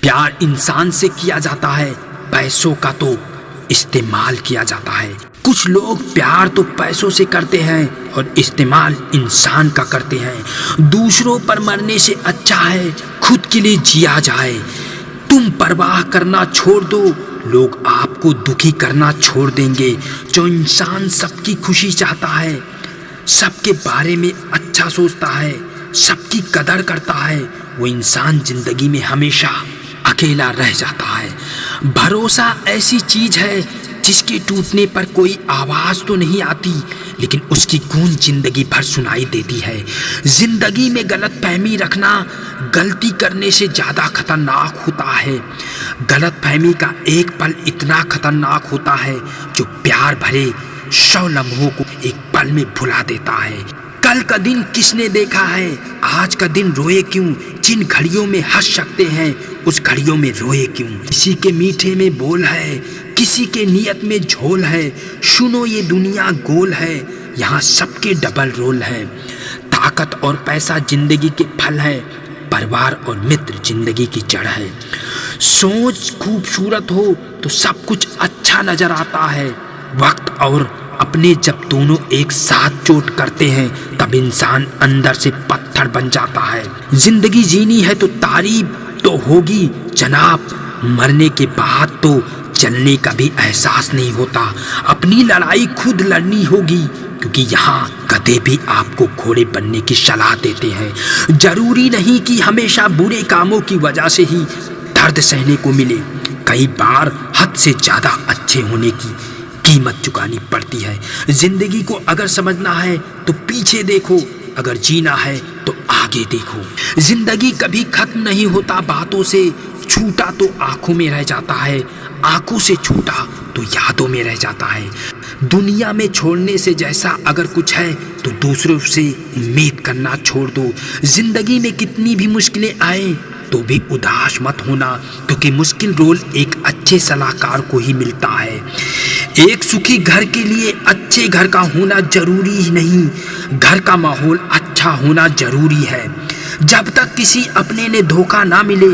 प्यार इंसान से किया जाता है, पैसों का तो इस्तेमाल किया जाता है। कुछ लोग प्यार तो पैसों से करते हैं और इस्तेमाल इंसान का करते हैं। दूसरों पर मरने से अच्छा है खुद के लिए जिया जाए। तुम परवाह करना छोड़ दो, लोग आपको दुखी करना छोड़ देंगे। जो इंसान सबकी खुशी चाहता है, सबके बारे में अच्छा सोचता है, सबकी कदर करता है, वो इंसान जिंदगी में हमेशा अकेला रह जाता है। भरोसा ऐसी चीज है जिसके टूटने पर कोई आवाज तो नहीं आती, लेकिन उसकी गूंज जिंदगी भर सुनाई देती है। जिंदगी में गलतफहमी रखना गलती करने से ज्यादा खतरनाक होता है। गलतफहमी का एक पल इतना खतरनाक होता है जो प्यार भरे 100 लम्हों को एक पल में भुला देता है। कल का दिन किसने देखा है, आज का दिन रोए क्यों। जिन घड़ियों में हंस सकते हैं उस घड़ियों में रोए क्यों। किसी के मीठे में बोल है, किसी के नियत में झोल है। सुनो ये दुनिया गोल है, यहाँ सबके डबल रोल है। ताकत और पैसा जिंदगी के फल है, परिवार और मित्र जिंदगी की जड़ है। सोच खूबसूरत हो तो सब कुछ अच्छा नजर आता है। वक्त और अपने जब दोनों एक साथ चोट करते हैं तब इंसान अंदर से पत्थर बन जाता है। जिंदगी जीनी है तो तारीफ तो होगी जनाब, मरने के बाद तो चलने का भी एहसास नहीं होता। अपनी लड़ाई खुद लड़नी होगी, क्योंकि यहाँ गधे भी आपको घोड़े बनने की सलाह देते हैं। जरूरी नहीं कि हमेशा बुरे कामों की वजह से ही दर्द सहने को मिले। कई बार हद से ज्यादा अच्छे होने की कीमत चुकानी पड़ती है। जिंदगी को अगर समझना है तो पीछे देखो, अगर जीना है तो आगे देखो। जिंदगी कभी खत्म नहीं होता बातों से, छूटा तो आंखों में रह जाता है, आंखों से छूटा तो यादों में रह जाता है। दुनिया में छोड़ने से जैसा अगर कुछ है तो दूसरों से उम्मीद करना छोड़ दो। जिंदगी में कितनी भी मुश्किलें आए तो भी उदास मत होना, क्योंकि मुश्किल रोल एक अच्छे सलाहकार को ही मिलता है। एक सुखी घर के लिए अच्छे घर का होना जरूरी ही नहीं, घर का माहौल अच्छा होना जरूरी है। जब तक किसी अपने ने धोखा ना मिले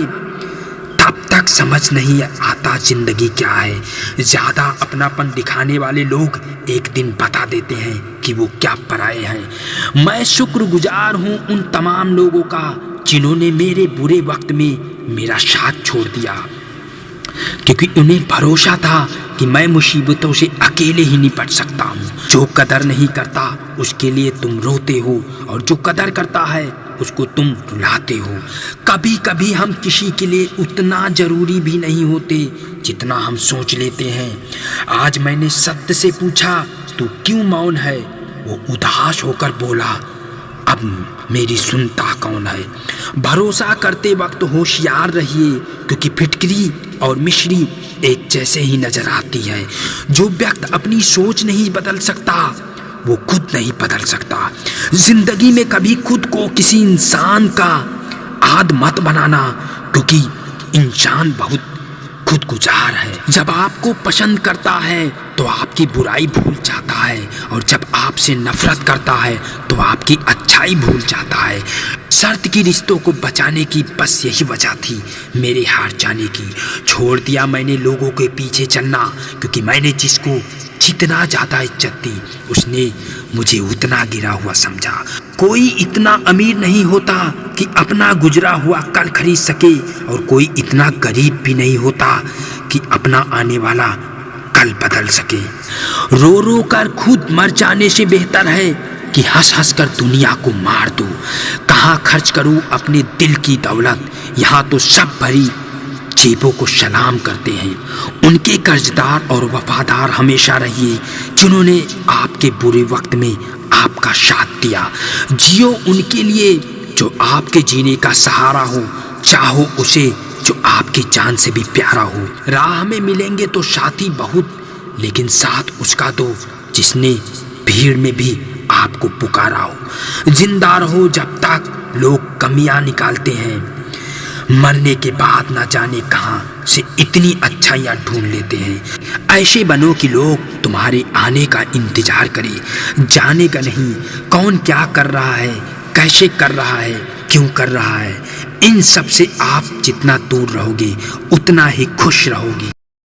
तब तक समझ नहीं आता जिंदगी क्या है। ज्यादा अपनापन दिखाने वाले लोग एक दिन बता देते हैं कि वो क्या पराए हैं। मैं शुक्रगुजार हूँ उन तमाम लोगों का जिन्होंने मेरे बुरे वक्त में मेरा साथ छोड़ दिया, क्योंकि उन्हें भरोसा था कि मैं मुसीबतों से अकेले ही निपट सकता हूँ। जो कदर नहीं करता उसके लिए तुम रोते हो, और जो कदर करता है उसको तुम रुलाते हो। कभी कभी हम किसी के लिए उतना जरूरी भी नहीं होते जितना हम सोच लेते हैं। आज मैंने सत्य से पूछा तू क्यों मौन है, वो उदास होकर बोला अब मेरी सुनता कौन है। भरोसा करते वक्त होशियार रहिए, क्योंकि फिटकरी और मिश्री एक जैसे ही नजर आती है। जो व्यक्ति अपनी सोच नहीं बदल सकता वो खुद नहीं बदल सकता। जिंदगी में कभी खुद को किसी इंसान का आद मत बनाना, क्योंकि इंसान बहुत खुदगुजार है। जब आपको पसंद करता है तो आपकी बुराई भूल जाता है, और जब आपसे नफरत करता है तो आपकी अच्छाई भूल जाता है। शर्त की रिश्तों को बचाने की बस यही वजह थी मेरे हार जाने की। छोड़ दिया मैंने लोगों के पीछे चलना, क्योंकि मैंने जिसको जितना ज्यादा इज्जत दी उसने मुझे उतना गिरा हुआ समझा। कोई इतना अमीर नहीं होता कि अपना गुजरा हुआ कल खरीद सके, और कोई इतना गरीब भी नहीं होता कि अपना आने वाला कल बदल सके। रो रो कर खुद मर जाने से बेहतर है कि हंस हंस कर दुनिया को मार दो। कहाँ खर्च करूं अपने दिल की दौलत, यहाँ तो सब भरी जेबों को सलाम करते हैं। उनके कर्जदार और वफादार हमेशा रहिए जिन्होंने आपके बुरे वक्त में आपका साथ दिया। जियो उनके लिए जो आपके जीने का सहारा हो, चाहो उसे जो आपकी जान से भी प्यारा हो। राह में मिलेंगे तो साथी बहुत, लेकिन साथ उसका दो जिसने भीड़ में भी आपको पुकारा हो। जिंदा रहो जब तक लोग कमियां निकालते हैं, मरने के बाद ना जाने कहां से इतनी अच्छाइयां ढूंढ लेते हैं। ऐसे बनो कि लोग तुम्हारे आने का इंतजार करें, जाने का नहीं। कौन क्या कर रहा है, कैसे कर रहा है, क्यों कर रहा है, इन सब से आप जितना दूर रहोगे उतना ही खुश रहोगे।